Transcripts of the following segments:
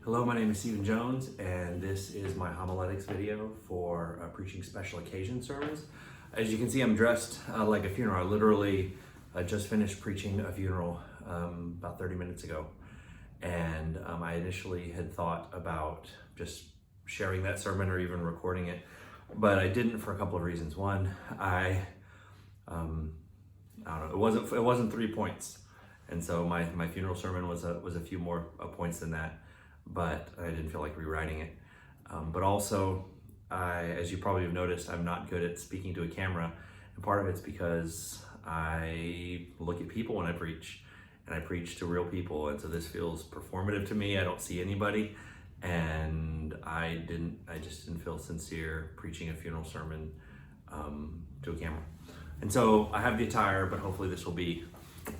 Hello, my name is Stephen Jones, and this is my homiletics video for preaching special occasion sermons. As you can see, I'm dressed like a funeral. I literally just finished preaching a funeral about 30 minutes ago. And I initially had thought about just sharing that sermon or even recording it, but I didn't for a couple of reasons. One, I don't know, it wasn't 3 points. And so my funeral sermon was a few more points than that, but I didn't feel like rewriting it. But also, as you probably have noticed, I'm not good at speaking to a camera. And part of it's because I look at people when I preach, and I preach to real people. And so this feels performative to me. I don't see anybody. And I just didn't feel sincere preaching a funeral sermon to a camera. And so I have the attire, but hopefully this will be.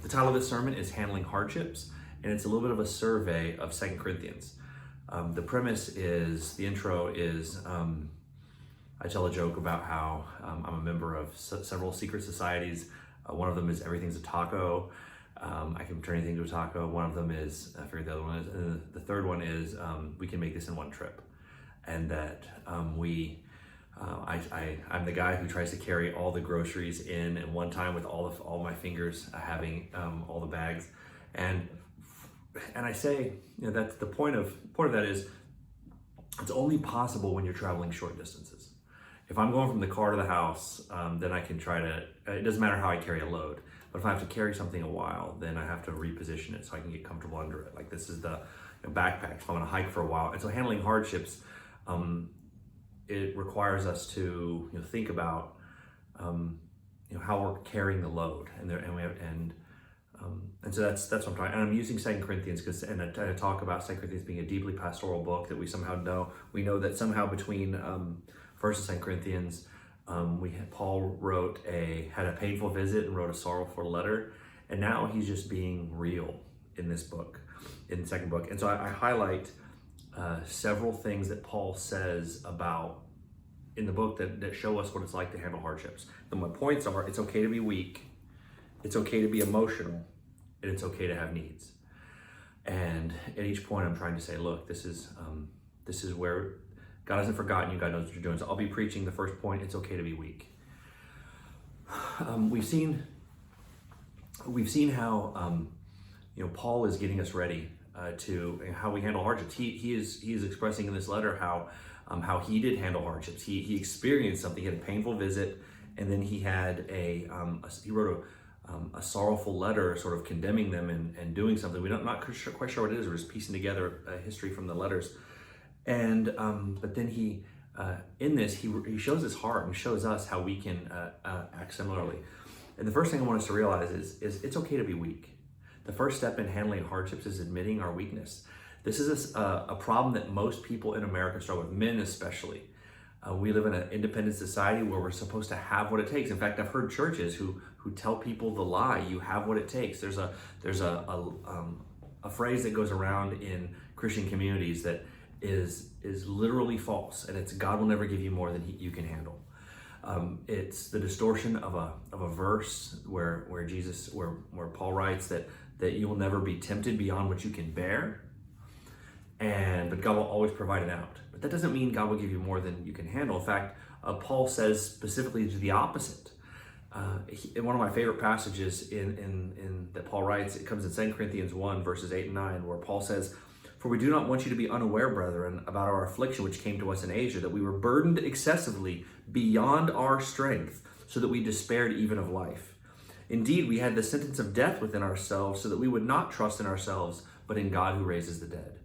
The title of this sermon is Handling Hardships, and it's a little bit of a survey of 2 Corinthians. The premise is, the intro is, I tell a joke about how I'm a member of several secret societies. One of them is Everything's a Taco. I can turn anything to a taco. One of them is, I forget the other one is, and the third one is, we can make this in one trip. And that I'm the guy who tries to carry all the groceries in at one time with all my fingers having all the bags. And I say, that's the point of that is, it's only possible when you're traveling short distances. If I'm going from the car to the house, then I can try to, it doesn't matter how I carry a load, but if I have to carry something a while, then I have to reposition it so I can get comfortable under it. Like this is the backpack, if I'm gonna hike for a while. And so handling hardships, it requires us to think about how we're carrying the load, and so that's what I'm trying. And I'm using 2 Corinthians because I talk about 2 Corinthians being a deeply pastoral book that we know that somehow between 1st and 2 Corinthians, Paul had a painful visit and wrote a sorrowful letter, and now he's just being real in this book, in the second book. And so I highlight several things that Paul says in the book that show us what it's like to handle hardships. And my points are: it's okay to be weak, it's okay to be emotional, and it's okay to have needs. And at each point I'm trying to say, look, this is where God hasn't forgotten you, God knows what you're doing. So I'll be preaching the first point: it's okay to be weak. We've seen how Paul is getting us ready to how we handle hardships. He is expressing in this letter how he did handle hardships. He experienced something. He had a painful visit, and then he had he wrote a sorrowful letter, sort of condemning them and doing something. We're not quite sure what it is. We're just piecing together a history from the letters. And but then he in this he shows his heart and shows us how we can act similarly. And the first thing I want us to realize is it's okay to be weak. The first step in handling hardships is admitting our weakness. This is a problem that most people in America struggle with, men especially. We live in an independent society where we're supposed to have what it takes. In fact, I've heard churches who tell people the lie: you have what it takes. There's a phrase that goes around in Christian communities that is literally false, and it's God will never give you more than you can handle. It's the distortion of a verse where Paul writes that you will never be tempted beyond what you can bear, but God will always provide an out. But that doesn't mean God will give you more than you can handle. In fact, Paul says specifically to the opposite. In one of my favorite passages in that Paul writes, it comes in 2 Corinthians 1 verses 8 and 9, where Paul says, "For we do not want you to be unaware, brethren, about our affliction which came to us in Asia, that we were burdened excessively beyond our strength, so that we despaired even of life. Indeed, we had the sentence of death within ourselves, so that we would not trust in ourselves, but in God who raises the dead."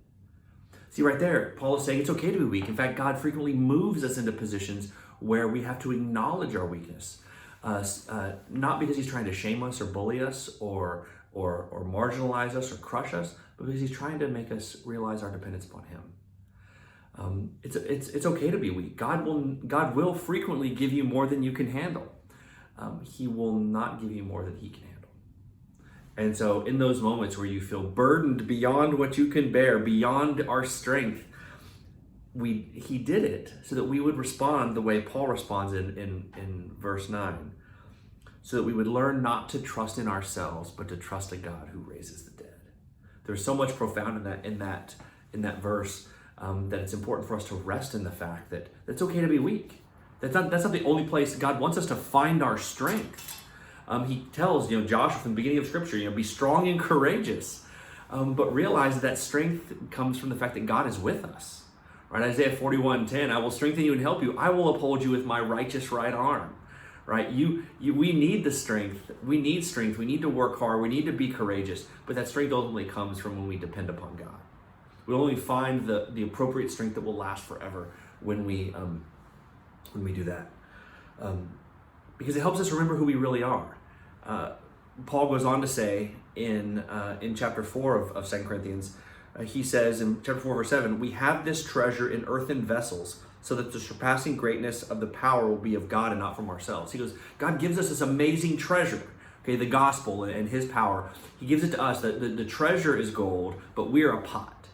See, right there, Paul is saying it's okay to be weak. In fact, God frequently moves us into positions where we have to acknowledge our weakness. Not because he's trying to shame us or bully us or marginalize us or crush us, but because he's trying to make us realize our dependence upon him. It's okay to be weak. God will frequently give you more than you can handle. He will not give you more than he can handle. And so in those moments where you feel burdened beyond what you can bear, beyond our strength, he did it so that we would respond the way Paul responds in verse 9. So that we would learn not to trust in ourselves, but to trust a God who raises the dead. There's so much profound in in that verse that it's important for us to rest in the fact that it's okay to be weak. That's not the only place God wants us to find our strength. He tells Joshua from the beginning of Scripture, be strong and courageous, but realize that strength comes from the fact that God is with us. Right? Isaiah 41:10, I will strengthen you and help you. I will uphold you with my righteous right arm. Right? We need the strength. We need strength. We need to work hard. We need to be courageous. But that strength ultimately comes from when we depend upon God. We only find the appropriate strength that will last forever when we do that. Because it helps us remember who we really are. Paul goes on to say in chapter 4 of 2 Corinthians, he says in chapter 4, verse 7, we have this treasure in earthen vessels so that the surpassing greatness of the power will be of God and not from ourselves. He goes, God gives us this amazing treasure, okay, the gospel and his power. He gives it to us. The treasure is gold, but we're a pot.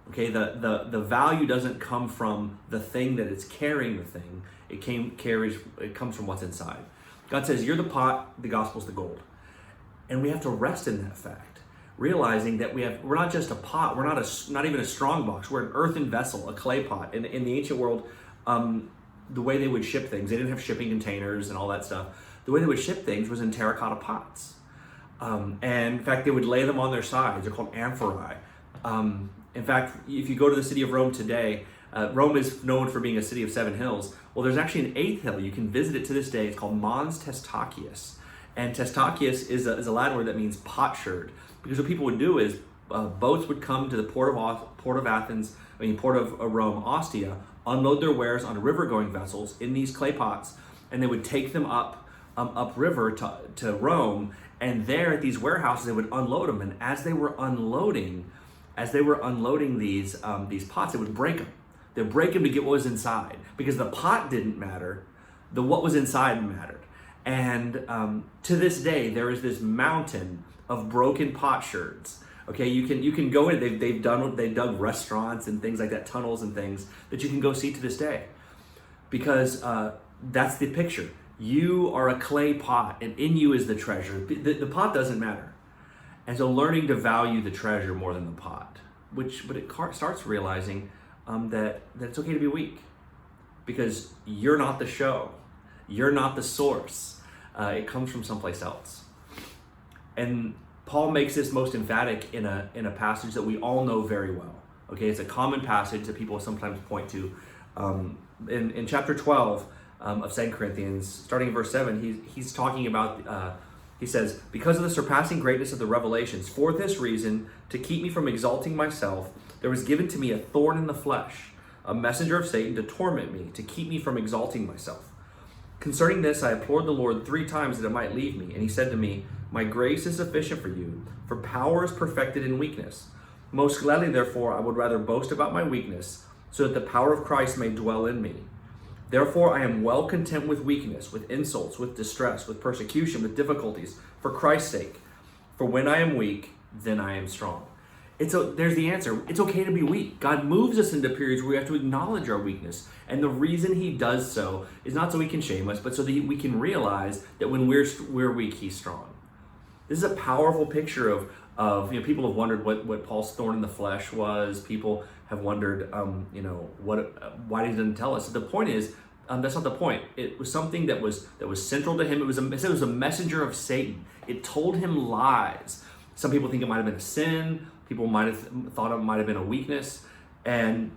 Okay, the value doesn't come from the thing that it's carrying the thing. It comes from what's inside. God says, you're the pot, the gospel's the gold. And we have to rest in that fact, realizing that we're not just a pot, we're not even a strong box, we're an earthen vessel, a clay pot. In the ancient world, the way they would ship things, they didn't have shipping containers and all that stuff. The way they would ship things was in terracotta pots. And in fact, they would lay them on their sides. They're called amphorae. In fact, if you go to the city of Rome today, Rome is known for being a city of 7 hills. Well, there's actually an 8th hill. You can visit it to this day. It's called Mons Testacius. And Testacius is a Latin word that means potsherd. Because what people would do is boats would come to the port of Rome, Ostia, unload their wares on river-going vessels in these clay pots, and they would take them upriver to Rome. And there at these warehouses, they would unload them. And as they were unloading these pots, they would break them. They'd break them to get what was inside, because the pot didn't matter, what was inside mattered. And to this day, there is this mountain of broken potsherds. Okay, you can go in. They've dug restaurants and things like that, tunnels and things that you can go see to this day, because that's the picture. You are a clay pot, and in you is the treasure. The pot doesn't matter, and so learning to value the treasure more than the pot, but it starts realizing that it's okay to be weak, because you're not the show, you're not the source. It comes from someplace else. And Paul makes this most emphatic in a passage that we all know very well. Okay, it's a common passage that people sometimes point to. In chapter 12 of 2 Corinthians, starting in verse 7, he's talking about, he says, because of the surpassing greatness of the revelations, for this reason, to keep me from exalting myself, there was given to me a thorn in the flesh, a messenger of Satan to torment me, to keep me from exalting myself. Concerning this, I implored the Lord 3 times that it might leave me. And he said to me, my grace is sufficient for you, for power is perfected in weakness. Most gladly, therefore, I would rather boast about my weakness, so that the power of Christ may dwell in me. Therefore, I am well content with weakness, with insults, with distress, with persecution, with difficulties, for Christ's sake. For when I am weak, then I am strong. There's the answer. It's okay to be weak. God moves us into periods where we have to acknowledge our weakness. And the reason he does so is not so he can shame us, but so that we can realize that when we're weak, he's strong. This is a powerful picture of people have wondered what Paul's thorn in the flesh was. People have wondered, why he didn't tell us. The point is, that's not the point. It was something that was central to him. It was a messenger of Satan. It told him lies. Some people think it might have been a sin. People might have thought it might have been a weakness. And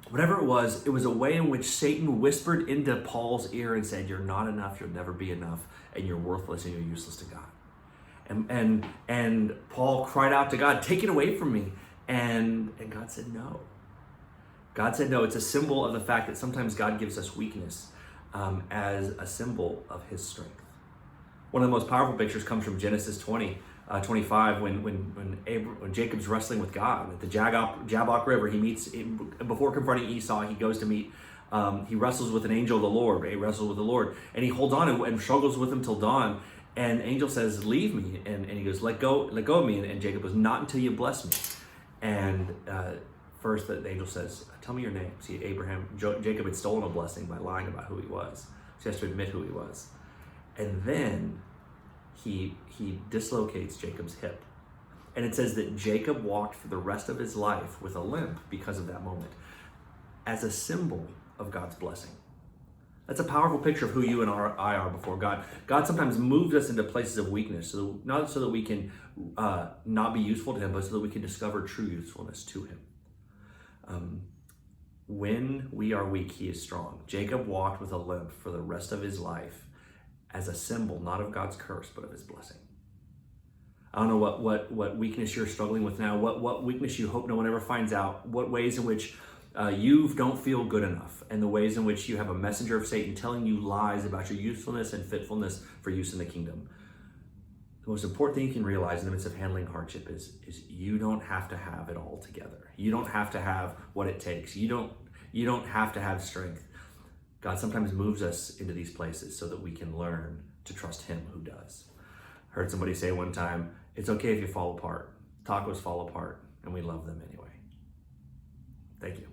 whatever it was a way in which Satan whispered into Paul's ear and said, you're not enough, you'll never be enough, and you're worthless and you're useless to God. And Paul cried out to God, take it away from me. And God said no. God said no. It's a symbol of the fact that sometimes God gives us weakness as a symbol of his strength. One of the most powerful pictures comes from Genesis 25, when Jacob's wrestling with God at the Jabbok River. Before confronting Esau, he goes to meet, he wrestles with an angel of the Lord. He wrestles with the Lord, and he holds on and struggles with him till dawn. And the angel says, leave me. And he goes, let go of me. And Jacob goes, not until you bless me. And first the angel says, tell me your name. See, Jacob had stolen a blessing by lying about who he was. So he has to admit who he was. And then he dislocates Jacob's hip. And it says that Jacob walked for the rest of his life with a limp because of that moment, as a symbol of God's blessing. That's a powerful picture of who you and I are before God. God sometimes moves us into places of weakness, not so that we can not be useful to him, but so that we can discover true usefulness to him. When we are weak, he is strong. Jacob walked with a limp for the rest of his life as a symbol, not of God's curse, but of his blessing. I don't know what weakness you're struggling with now, what weakness you hope no one ever finds out, what ways in which you don't feel good enough, and the ways in which you have a messenger of Satan telling you lies about your usefulness and fitfulness for use in the kingdom. The most important thing you can realize in the midst of handling hardship is you don't have to have it all together. You don't have to have what it takes. You don't have to have strength. God sometimes moves us into these places so that we can learn to trust him who does. I heard somebody say one time, it's okay if you fall apart. Tacos fall apart, and we love them anyway. Thank you.